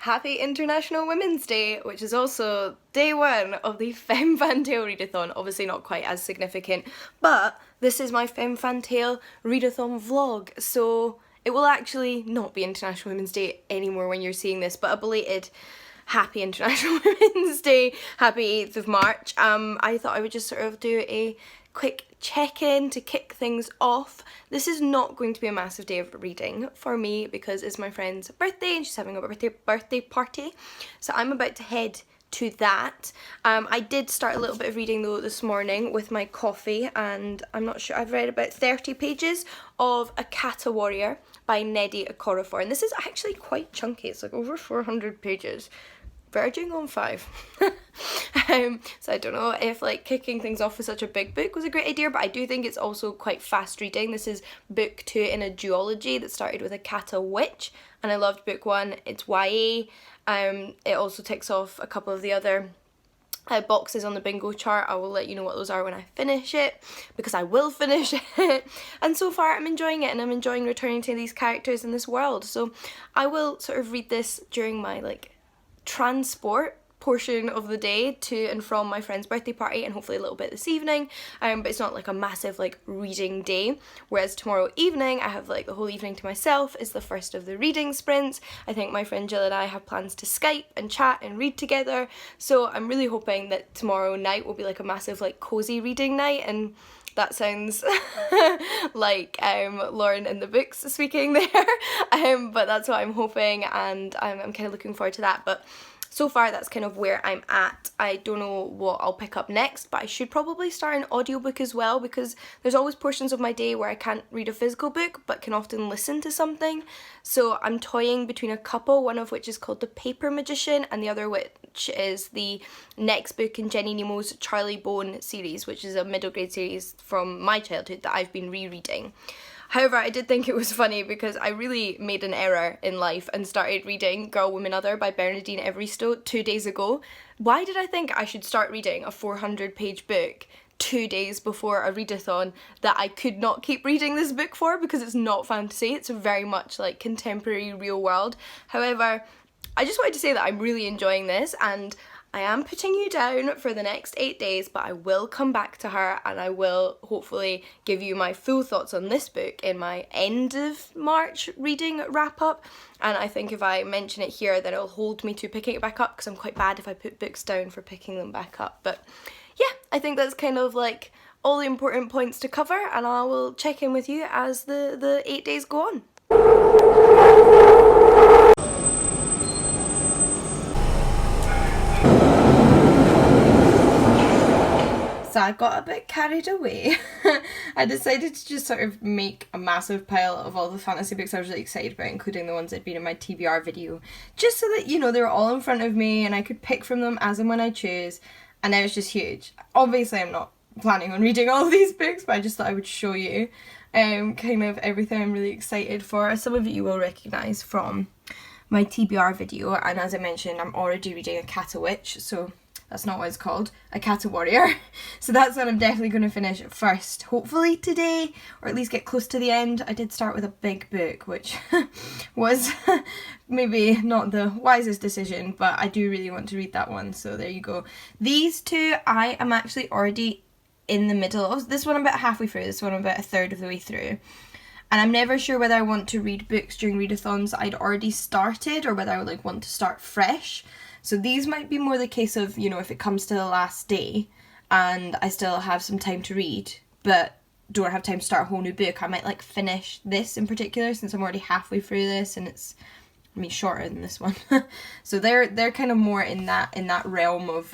happy International Women's Day, which is also day one of the Femme Fantail Readathon. Obviously not quite as significant, but this is my Femme Fantail Readathon vlog, so it will actually not be International Women's Day anymore when you're seeing this, but a belated happy International Women's Day, happy 8th of March. I thought I would just sort of do a quick check-in to kick things off. This is not going to be a massive day of reading for me because it's my friend's birthday and she's having a birthday party, so I'm about to head to that. I did start a little bit of reading though this morning with my coffee, and I'm not sure, I've read about 30 pages of A Kata Warrior by Nnedi Okorafor, and this is actually quite chunky. It's like over 400 pages. Verging on 5. So I don't know if like kicking things off with such a big book was a great idea, but I do think it's also quite fast reading. This is book 2 in a duology that started with A Kata Witch, and I loved book 1. It's YA. It also ticks off a couple of the other boxes on the bingo chart. I will let you know what those are when I finish it, because I will finish it. And so far I'm enjoying it, and I'm enjoying returning to these characters in this world. So I will sort of read this during my like transport portion of the day to and from my friend's birthday party, and hopefully a little bit this evening, but it's not like a massive like reading day. Whereas tomorrow evening I have like the whole evening to myself. Is the first of the reading sprints. I think my friend Jill and I have plans to Skype and chat and read together, so I'm really hoping that tomorrow night will be like a massive like cozy reading night. And that sounds like Lauren in the books speaking there, but that's what I'm hoping, and I'm kind of looking forward to that. But so far that's kind of where I'm at. I don't know what I'll pick up next, but I should probably start an audiobook as well, because there's always portions of my day where I can't read a physical book but can often listen to something. So I'm toying between a couple, one of which is called The Paper Magician and the other which is the next book in Jenny Nemo's Charlie Bone series, which is a middle grade series from my childhood that I've been rereading. However, I did think it was funny because I really made an error in life and started reading Girl, Woman, Other by Bernardine Evaristo 2 days ago. Why did I think I should start reading a 400-page book 2 days before a readathon that I could not keep reading this book for, because it's not fantasy, it's very much like contemporary real world. However, I just wanted to say that I'm really enjoying this, and I am putting you down for the next 8 days, but I will come back to her and I will hopefully give you my full thoughts on this book in my end of March reading wrap up. And I think if I mention it here, then it'll hold me to picking it back up, because I'm quite bad if I put books down for picking them back up. But yeah, I think that's kind of like all the important points to cover, and I will check in with you as the 8 days go on. So I got a bit carried away. I decided to just sort of make a massive pile of all the fantasy books I was really excited about, including the ones that'd been in my TBR video, just so that, you know, they were all in front of me and I could pick from them as and when I choose, and now it's just huge. Obviously I'm not planning on reading all of these books, but I just thought I would show you kind of everything I'm really excited for. Some of it you will recognise from my TBR video, and as I mentioned, I'm already reading A Kata Witch, so that's not what it's called, A Kata Warrior. So that's what I'm definitely going to finish first, hopefully today, or at least get close to the end. I did start with a big book, which was maybe not the wisest decision, but I do really want to read that one, so there you go. These two I am actually already in the middle of. This one I'm about halfway through, this one I'm about a third of the way through. And I'm never sure whether I want to read books during readathons I'd already started, or whether I would like want to start fresh. So these might be more the case of, you know, if it comes to the last day and I still have some time to read but don't have time to start a whole new book, I might like finish this in particular, since I'm already halfway through this and it's, I mean, shorter than this one. So they're kind of more in that realm of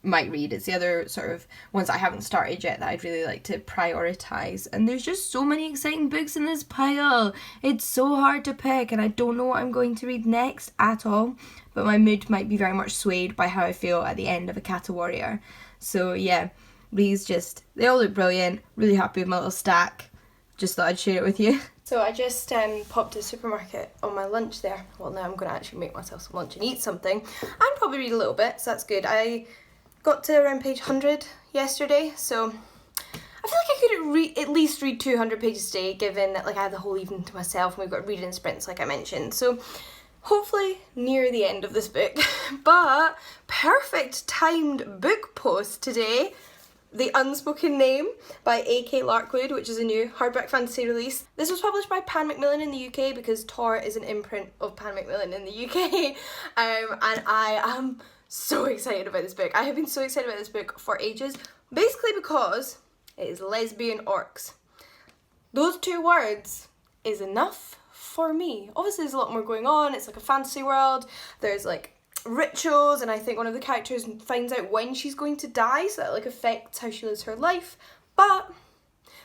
might read. It's the other sort of ones I haven't started yet that I'd really like to prioritise. And there's just so many exciting books in this pile. It's so hard to pick, and I don't know what I'm going to read next at all. But my mood might be very much swayed by how I feel at the end of A Kata Warrior. So yeah, these they all look brilliant. Really happy with my little stack. Just thought I'd share it with you. So I just popped to the supermarket on my lunch there. Well, now I'm going to actually make myself some lunch and eat something. And probably read a little bit, so that's good. I got to around page 100 yesterday, so I feel like I could at least read 200 pages a day, given that like I have the whole evening to myself and we've got reading sprints like I mentioned. So hopefully near the end of this book. But perfect timed book post today. The Unspoken Name by A.K. Larkwood, which is a new hardback fantasy release. This was published by Pan Macmillan in the UK because Tor is an imprint of Pan Macmillan in the UK. And I am so excited about this book. I have been so excited about this book for ages, basically because it is lesbian orcs. Those two words is enough for me. Obviously there's a lot more going on. It's like a fantasy world. There's like rituals, and I think one of the characters finds out when she's going to die, so that like affects how she lives her life. But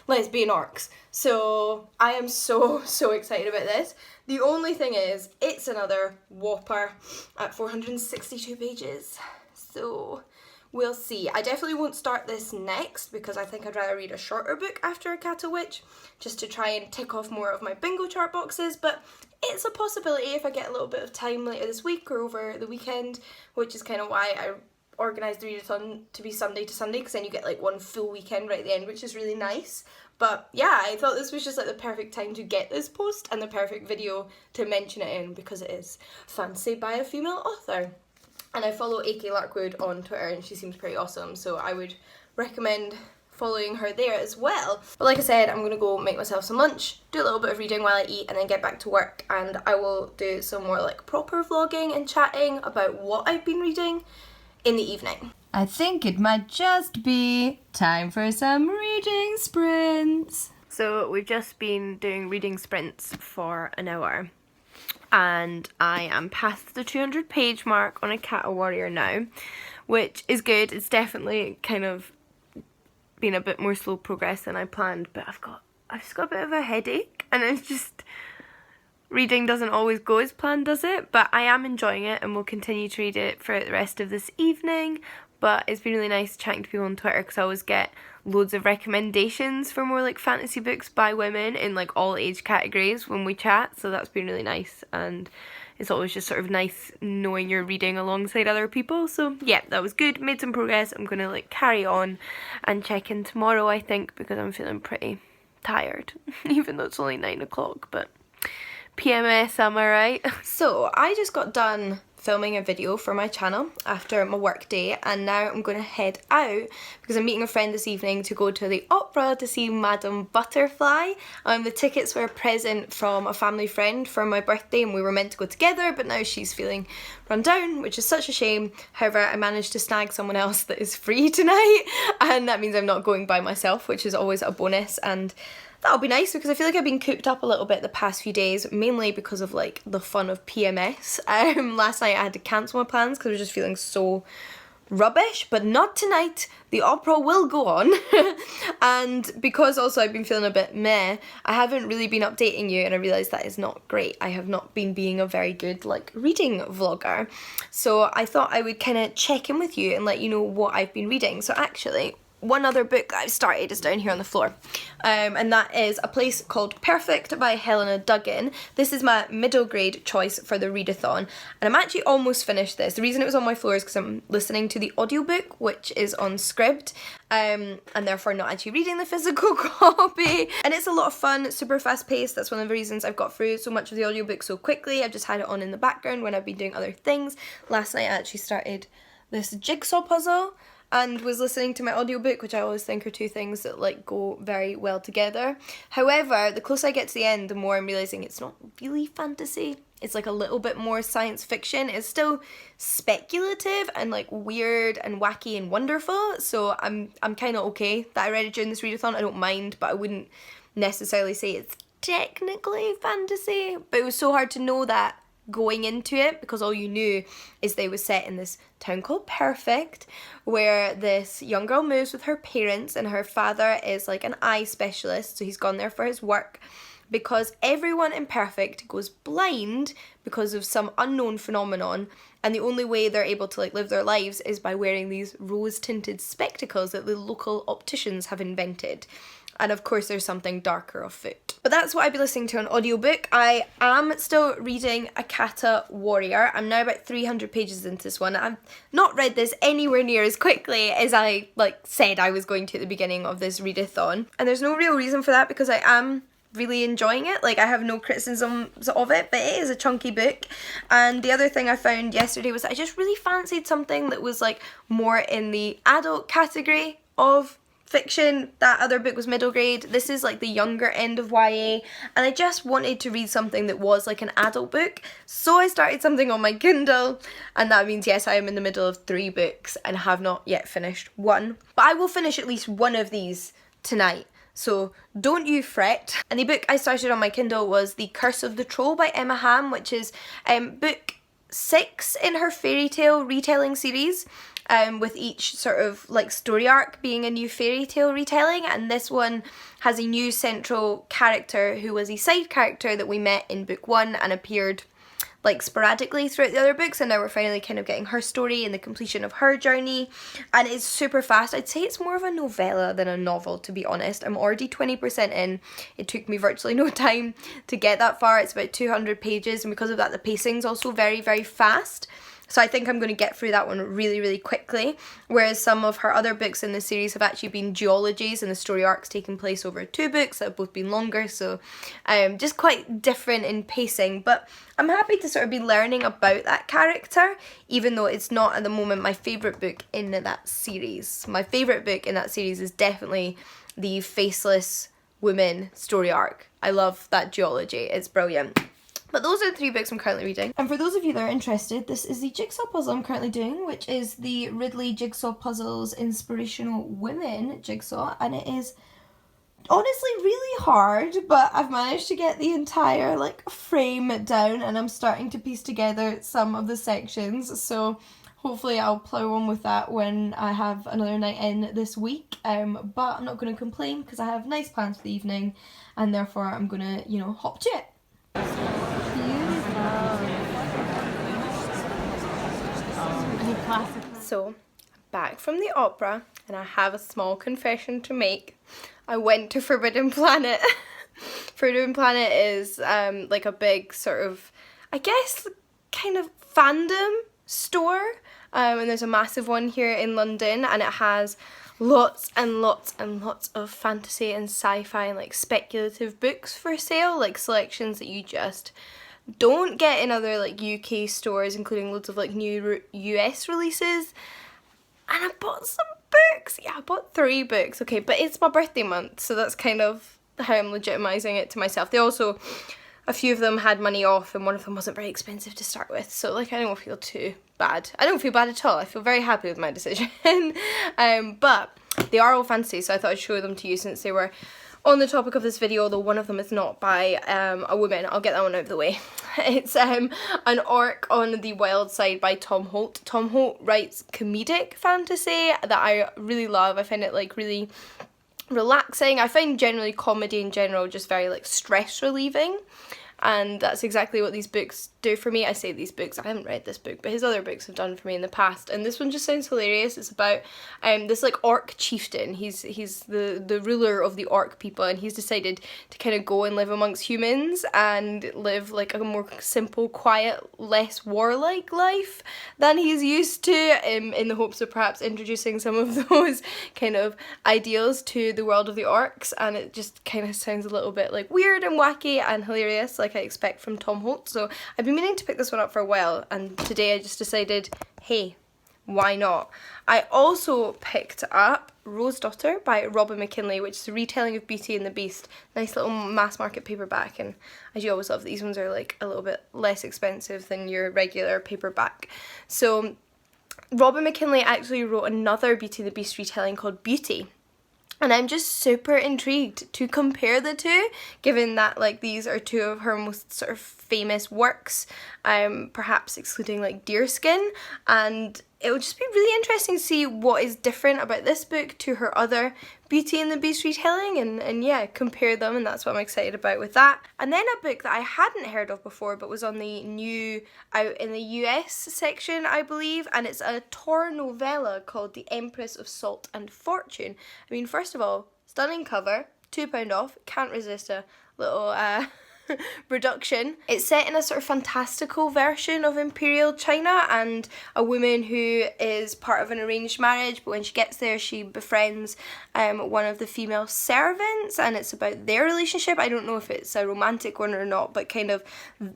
lesbian orcs. So I am so excited about this. The only thing is, it's another whopper at 462 pages. So we'll see. I definitely won't start this next because I think I'd rather read a shorter book after A Cat, a Witch, just to try and tick off more of my bingo chart boxes, but it's a possibility if I get a little bit of time later this week or over the weekend, which is kind of why I organised the readathon to be Sunday to Sunday, because then you get like one full weekend right at the end, which is really nice. But yeah, I thought this was just like the perfect time to get this post and the perfect video to mention it in, because it is fantasy by a female author. And I follow A.K. Larkwood on Twitter and she seems pretty awesome, so I would recommend following her there as well. But like I said, I'm gonna go make myself some lunch, do a little bit of reading while I eat, and then get back to work, and I will do some more like proper vlogging and chatting about what I've been reading in the evening. I think it might just be time for some reading sprints. So we've just been doing reading sprints for an hour, and I am past the 200 page mark on A Cat, a Warrior now, which is good. It's definitely kind of been a bit more slow progress than I planned, but I've just got a bit of a headache, and it's just, reading doesn't always go as planned, does it? But I am enjoying it and will continue to read it for the rest of this evening. But it's been really nice chatting to people on Twitter, because I always get loads of recommendations for more like fantasy books by women in like all age categories when we chat, so that's been really nice, and it's always just sort of nice knowing you're reading alongside other people. So yeah, that was good, made some progress. I'm gonna like carry on and check in tomorrow, I think, because I'm feeling pretty tired even though it's only 9 o'clock, but PMS, am I right? So I just got done filming a video for my channel after my work day, and now I'm going to head out because I'm meeting a friend this evening to go to the opera to see Madame Butterfly. The tickets were a present from a family friend for my birthday, and we were meant to go together, but now she's feeling run down, which is such a shame. However, I managed to snag someone else that is free tonight, and that means I'm not going by myself, which is always a bonus, and that'll be nice because I feel like I've been cooped up a little bit the past few days, mainly because of like the fun of PMS. Last night I had to cancel my plans because I was just feeling so rubbish, but not tonight. The opera will go on. And because also I've been feeling a bit meh, I haven't really been updating you, and I realised that is not great. I have not been being a very good like reading vlogger. So I thought I would kind of check in with you and let you know what I've been reading. So actually, one other book that I've started is down here on the floor, and that is A Place Called Perfect by Helena Duggan. This is my middle grade choice for the readathon, and I'm actually almost finished this. The reason it was on my floor is because I'm listening to the audiobook, which is on Scribd, and therefore not actually reading the physical copy. And it's a lot of fun, super fast paced. That's one of the reasons I've got through so much of the audiobook so quickly. I've just had it on in the background when I've been doing other things. Last night I actually started this jigsaw puzzle and was listening to my audiobook, which I always think are two things that like go very well together. However, the closer I get to the end, the more I'm realising it's not really fantasy. It's like a little bit more science fiction. It's still speculative and like weird and wacky and wonderful, so I'm kind of okay that I read it during this readathon. I don't mind, but I wouldn't necessarily say it's technically fantasy. But it was so hard to know that going into it, because all you knew is they were set in this town called Perfect, where this young girl moves with her parents, and her father is like an eye specialist, so he's gone there for his work, because everyone in Perfect goes blind because of some unknown phenomenon, and the only way they're able to like live their lives is by wearing these rose-tinted spectacles that the local opticians have invented. And of course there's something darker afoot. But that's what I've been listening to on audiobook. I am still reading A Cat, a Warrior. I'm now about 300 pages into this one. I've not read this anywhere near as quickly as I said I was going to at the beginning of this readathon. And there's no real reason for that, because I am really enjoying it. Like, I have no criticisms of it, but it is a chunky book. And the other thing I found yesterday was I just really fancied something that was like more in the adult category of fiction. That other book was middle grade. This is like the younger end of YA, and I just wanted to read something that was like an adult book. So I started something on my Kindle, and that means yes, I am in the middle of 3 books and have not yet finished one. But I will finish at least one of these tonight, so don't you fret. And the book I started on my Kindle was The Curse of the Troll by Emma Ham, which is book 6 in her fairy tale retelling series, with each sort of like story arc being a new fairy tale retelling. And this one has a new central character who was a side character that we met in book 1 and appeared like sporadically throughout the other books, and now we're finally kind of getting her story and the completion of her journey. And it's super fast. I'd say it's more of a novella than a novel, to be honest. I'm already 20% in. It took me virtually no time to get that far. It's about 200 pages, and because of that the pacing's also very, very fast. So I think I'm going to get through that one really, really quickly, whereas some of her other books in the series have actually been duologies, and the story arcs taking place over 2 books that have both been longer, so just quite different in pacing. But I'm happy to sort of be learning about that character, even though it's not at the moment my favourite book in that series. My favourite book in that series is definitely the Faceless Woman story arc. I love that duology, it's brilliant. But those are the 3 books I'm currently reading. And for those of you that are interested, this is the jigsaw puzzle I'm currently doing, which is the Ridley Jigsaw Puzzles Inspirational Women jigsaw. And it is honestly really hard, but I've managed to get the entire like frame down, and I'm starting to piece together some of the sections. So hopefully I'll plow on with that when I have another night in this week. But I'm not going to complain because I have nice plans for the evening, and therefore I'm going to, you know, hop to it. So, back from the opera, and I have a small confession to make. I went to Forbidden Planet. Forbidden Planet is like a big sort of, I guess, kind of fandom store, and there's a massive one here in London, and it has lots and lots and lots of fantasy and sci-fi and like speculative books for sale, like selections that you just don't get in other like UK stores, including loads of like new US releases. And I bought some books. Yeah, I bought 3 books. Okay, but it's my birthday month, so that's kind of how I'm legitimizing it to myself. They also, a few of them had money off, and one of them wasn't very expensive to start with, so like I don't feel too bad. I don't feel bad at all. I feel very happy with my decision. But they are all fantasy, so I thought I'd show them to you since they were on the topic of this video, although one of them is not by a woman. I'll get that one out of the way. It's An Orc on the Wild Side by Tom Holt. Tom Holt writes comedic fantasy that I really love. I find it like really relaxing. I find generally comedy in general just very like stress relieving, and that's exactly what these books do for me. I say these books, I haven't read this book, but his other books have done for me in the past, and this one just sounds hilarious. It's about this like orc chieftain. He's the ruler of the orc people, and he's decided to kind of go and live amongst humans and live like a more simple, quiet, less warlike life than he's used to, in the hopes of perhaps introducing some of those kind of ideals to the world of the orcs. And it just kind of sounds a little bit like weird and wacky and hilarious, like I expect from Tom Holt. So I've been meaning to pick this one up for a while, and today I just decided, hey, why not? I also picked up Rose Daughter by Robin McKinley, which is a retelling of Beauty and the Beast. Nice little mass market paperback, and as you always love, these ones are like a little bit less expensive than your regular paperback. So Robin McKinley actually wrote another Beauty and the Beast retelling called Beauty. And I'm just super intrigued to compare the two, given that like these are 2 of her most sort of famous works, perhaps excluding like Deerskin, and it would just be really interesting to see what is different about this book to her other Beauty and the Beast retelling, and yeah, compare them, and that's what I'm excited about with that. And then a book that I hadn't heard of before but was on the new out in the US section, I believe, and it's a Tor novella called The Empress of Salt and Fortune. I mean, first of all, stunning cover, £2 off, can't resist a little production. It's set in a sort of fantastical version of Imperial China, and a woman who is part of an arranged marriage, but when she gets there she befriends one of the female servants, and it's about their relationship. I don't know if it's a romantic one or not, but kind of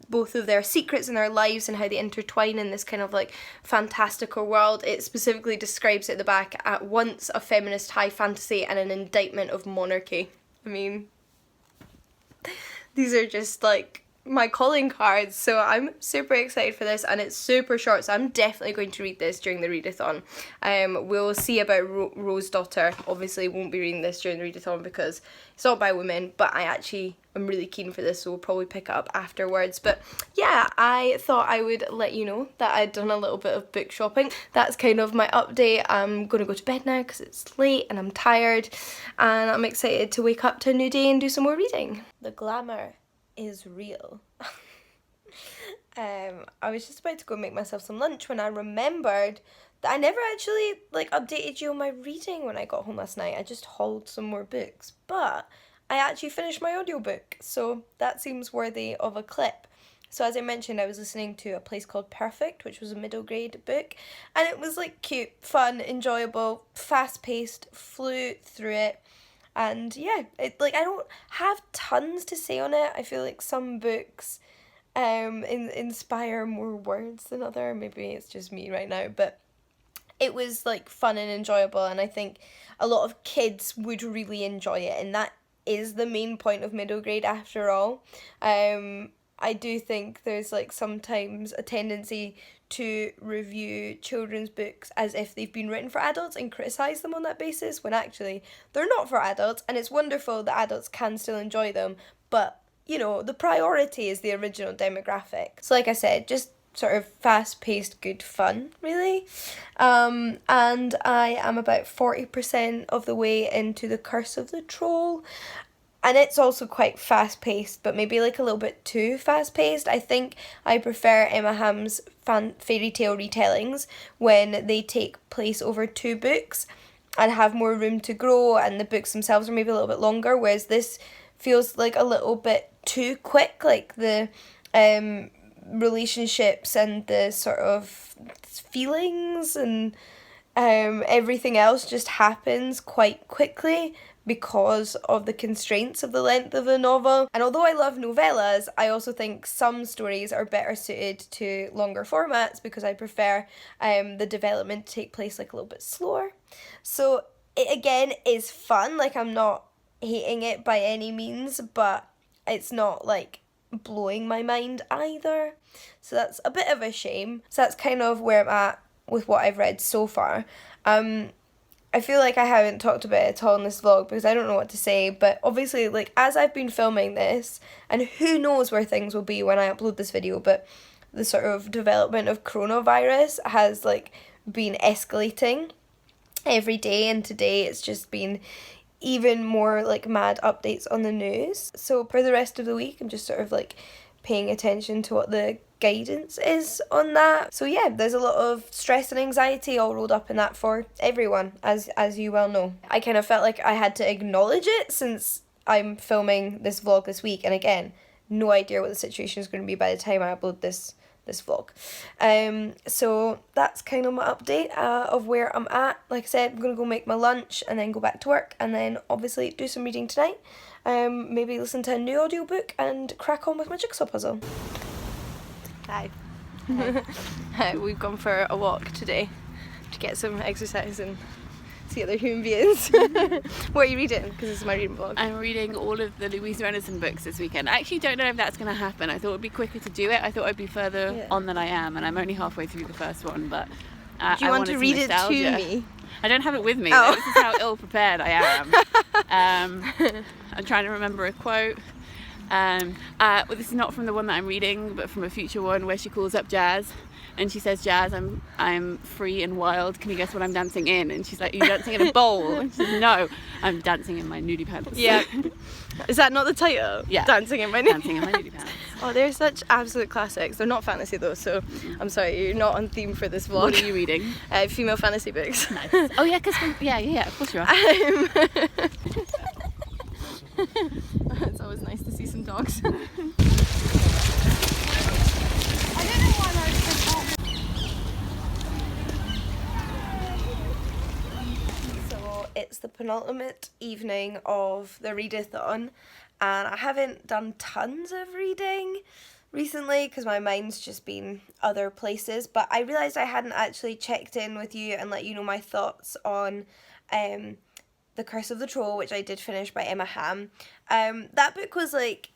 both of their secrets in their lives and how they intertwine in this kind of like fantastical world. It specifically describes at the back at once a feminist high fantasy and an indictment of monarchy. I mean, these are just like my calling cards, so I'm super excited for this, and it's super short, so I'm definitely going to read this during the readathon. We'll see about Rose Daughter. Obviously won't be reading this during the readathon because it's not by women, but I actually am really keen for this, so we'll probably pick it up afterwards. But yeah, I thought I would let you know that I'd done a little bit of book shopping. That's kind of my update. I'm going to go to bed now because it's late and I'm tired, and I'm excited to wake up to a new day and do some more reading. The glamour is real. I was just about to go make myself some lunch when I remembered that I never actually like updated you on my reading when I got home last night. I just hauled some more books, but I actually finished my audiobook, so that seems worthy of a clip. So as I mentioned, I was listening to A Place Called Perfect, which was a middle grade book, and it was like cute, fun, enjoyable, fast paced, flew through it. And yeah, I don't have tons to say on it. I feel like some books inspire more words than other. Maybe it's just me right now, but it was like fun and enjoyable, and I think a lot of kids would really enjoy it, and that is the main point of middle grade after all. I do think there's like sometimes a tendency to review children's books as if they've been written for adults and criticise them on that basis, when actually they're not for adults, and it's wonderful that adults can still enjoy them, but you know, the priority is the original demographic. So like I said, just sort of fast-paced good fun, really. And I am about 40% of the way into The Curse of the Troll, and it's also quite fast-paced, but maybe like a little bit too fast-paced. I think I prefer Emma Hamm's fairy tale retellings when they take place over 2 books and have more room to grow, and the books themselves are maybe a little bit longer, whereas this feels like a little bit too quick, like the relationships and the sort of feelings and everything else just happens quite quickly because of the constraints of the length of a novel. And although I love novellas, I also think some stories are better suited to longer formats because I prefer the development to take place like a little bit slower. So it again is fun, like I'm not hating it by any means, but it's not like blowing my mind either. So that's a bit of a shame. So that's kind of where I'm at with what I've read so far. I feel like I haven't talked about it at all in this vlog because I don't know what to say, but obviously like as I've been filming this, and who knows where things will be when I upload this video, but the sort of development of coronavirus has like been escalating every day, and today it's just been even more like mad updates on the news. So for the rest of the week I'm just sort of like paying attention to what the guidance is on that. So yeah, there's a lot of stress and anxiety all rolled up in that for everyone, as you well know. I kind of felt like I had to acknowledge it since I'm filming this vlog this week, and again, no idea what the situation is going to be by the time I upload this vlog. So that's kind of my update of where I'm at. Like I said, I'm going to go make my lunch and then go back to work, and then obviously do some reading tonight. Maybe listen to a new audiobook and crack on with my jigsaw puzzle. Hi. Hi. We've gone for a walk today to get some exercise and see other human beings. What are you reading? Because this is my reading vlog. I'm reading all of the Louise Readathon books this weekend. I actually don't know if that's going to happen. I thought it would be quicker to do it. I thought I'd be further on than I am, and I'm only halfway through the first one, but do you want to read it to me? I don't have it with me. Oh. This is how ill prepared I am. I'm trying to remember a quote. Well, this is not from the one that I'm reading, but from a future one where she calls up Jazz and she says, "Jazz, I'm free and wild. Can you guess what I'm dancing in?" And she's like, "Are you dancing in a bowl?" And she says, "No, I'm dancing in my nudie pants." Yeah. Is that not the title? Yeah. Dancing in my nudie pants. Oh, they're such absolute classics. They're not fantasy though, so I'm sorry, you're not on theme for this vlog. What are you reading? Female fantasy books. Nice. Oh yeah, because yeah, of course you are. It's always nice to see some dogs. it's the penultimate evening of the readathon, and I haven't done tons of reading recently because my mind's just been other places, but I realised I hadn't actually checked in with you and let you know my thoughts on The Curse of the Troll, which I did finish by Emma Hamm. That book was like,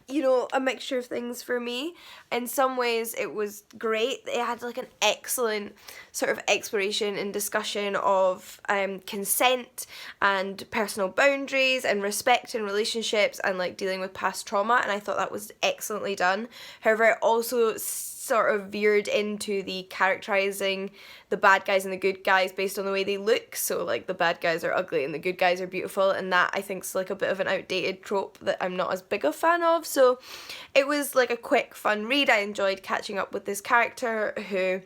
you know, a mixture of things for me. In some ways it was great. It had like an excellent sort of exploration and discussion of consent and personal boundaries and respect in relationships and like dealing with past trauma, and I thought that was excellently done. However, it also sort of veered into the characterizing the bad guys and the good guys based on the way they look. So like the bad guys are ugly and the good guys are beautiful, and that I think is like a bit of an outdated trope that I'm not as big a fan of. So it was like a quick fun read. I enjoyed catching up with this character who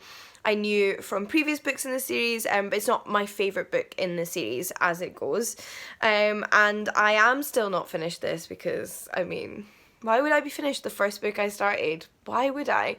I knew from previous books in the series, but it's not my favourite book in the series as it goes. And I am still not finished this because, I mean, why would I be finished the first book I started? Why would I?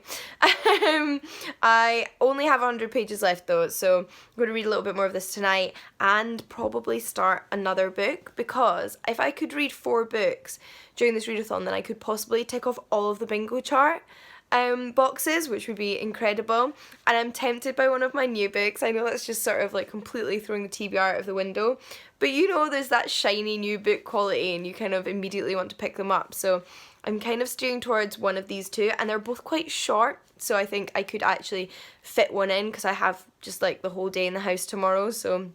I only have 100 pages left though, so I'm going to read a little bit more of this tonight and probably start another book, because if I could read 4 books during this readathon, then I could possibly tick off all of the bingo chart boxes, which would be incredible. And I'm tempted by one of my new books. I know that's just sort of like completely throwing the TBR out of the window, but you know, there's that shiny new book quality and you kind of immediately want to pick them up. So I'm kind of steering towards one of these two, and they're both quite short, so I think I could actually fit one in because I have just like the whole day in the house tomorrow. So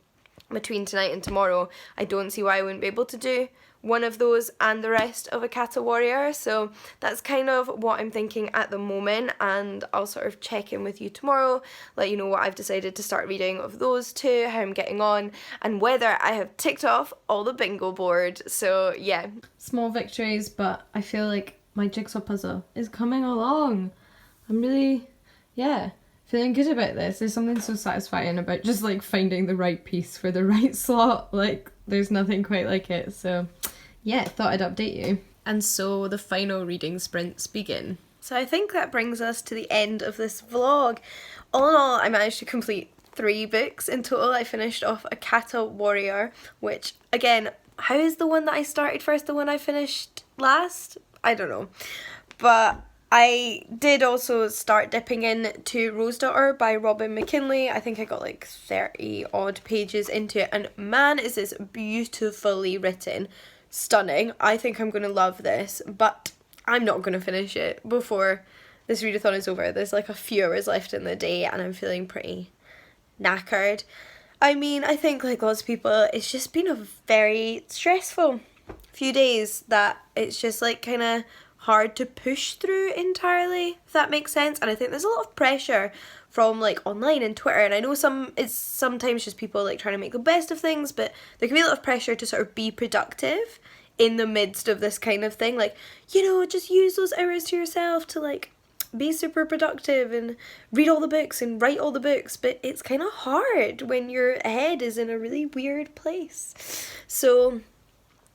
between tonight and tomorrow, I don't see why I wouldn't be able to do one of those and the rest of A Kata Warrior. So that's kind of what I'm thinking at the moment, and I'll sort of check in with you tomorrow, let you know what I've decided to start reading of those two, how I'm getting on, and whether I have ticked off all the bingo board. So yeah, small victories, but I feel like my jigsaw puzzle is coming along. I'm really, feeling good about this. There's something so satisfying about just like finding the right piece for the right slot. Like, there's nothing quite like it. So yeah, thought I'd update you. And so the final reading sprints begin. So I think that brings us to the end of this vlog. All in all, I managed to complete 3 books in total. I finished off A Kata Warrior, which again, how is the one that I started first the one I finished last? I don't know. But I did also start dipping into Rose Daughter by Robin McKinley. I think I got like 30 odd pages into it, and man, is this beautifully written. Stunning. I think I'm going to love this, but I'm not going to finish it before this readathon is over. There's like a few hours left in the day and I'm feeling pretty knackered. I mean, I think like lots of people, it's just been a very stressful few days that it's just like kind of hard to push through entirely, if that makes sense. And I think there's a lot of pressure from like online and Twitter, and I know it's sometimes just people like trying to make the best of things, but there can be a lot of pressure to sort of be productive in the midst of this kind of thing, like, you know, just use those hours to yourself to like be super productive and read all the books and write all the books. But it's kind of hard when your head is in a really weird place. So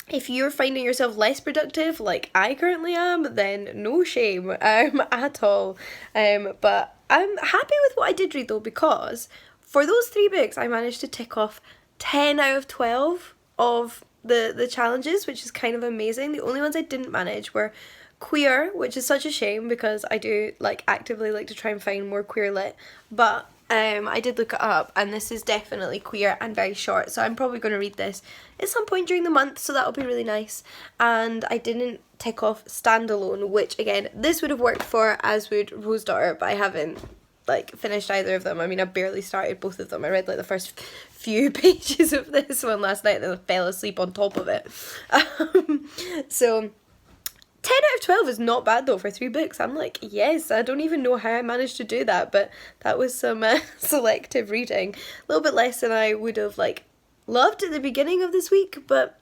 if you're finding yourself less productive like I currently am, then no shame at all. But I'm happy with what I did read though, because for those 3 books I managed to tick off 10 out of 12 of the challenges, which is kind of amazing. The only ones I didn't manage were queer, which is such a shame because I do like actively like to try and find more queer lit, but I did look it up and this is definitely queer and very short, so I'm probably going to read this at some point during the month, so that'll be really nice. And I didn't tick off standalone, which again, this would have worked for, as would Rose Daughter, but I haven't like finished either of them. I mean, I barely started both of them. I read like the first few pages of this one last night and then I fell asleep on top of it. So 10 out of 12 is not bad though for 3 books. I'm like, yes, I don't even know how I managed to do that, but that was some selective reading. A little bit less than I would have like loved at the beginning of this week, but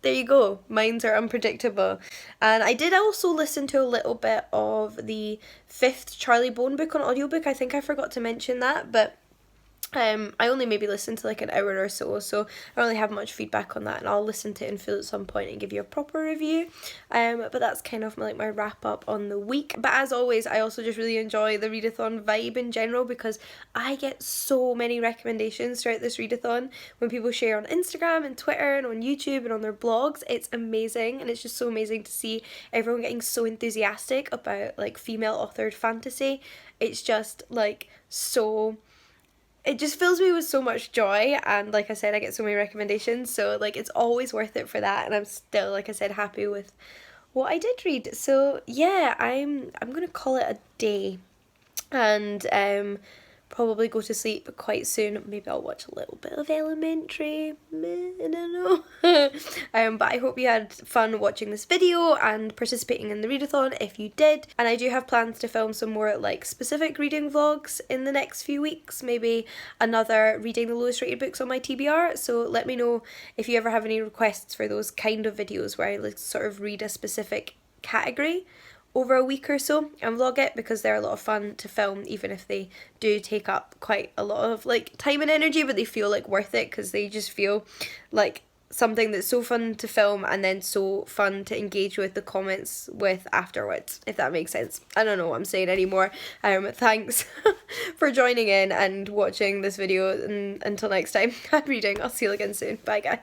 there you go. Minds are unpredictable. And I did also listen to a little bit of the 5th Charlie Bone book on audiobook. I think I forgot to mention that, but I only maybe listened to like an hour or so I don't really have much feedback on that, and I'll listen to it in full at some point and give you a proper review. But that's kind of like my wrap up on the week. But as always, I also just really enjoy the readathon vibe in general, because I get so many recommendations throughout this readathon when people share on Instagram and Twitter and on YouTube and on their blogs. It's amazing, and it's just so amazing to see everyone getting so enthusiastic about like female authored fantasy. It's just like so, it just fills me with so much joy, and like I said, I get so many recommendations, so like it's always worth it for that, and I'm still, like I said, happy with what I did read. So yeah, I'm gonna call it a day, and probably go to sleep quite soon. Maybe I'll watch a little bit of Elementary. I don't know. But I hope you had fun watching this video and participating in the readathon if you did. And I do have plans to film some more like specific reading vlogs in the next few weeks. Maybe another reading the lowest rated books on my TBR. So let me know if you ever have any requests for those kind of videos where I like sort of read a specific category over a week or so and vlog it, because they're a lot of fun to film, even if they do take up quite a lot of like time and energy, but they feel like worth it because they just feel like something that's so fun to film and then so fun to engage with the comments with afterwards, if that makes sense. I don't know what I'm saying anymore. Thanks for joining in and watching this video, and until next time, happy reading. I'll see you again soon. Bye guys.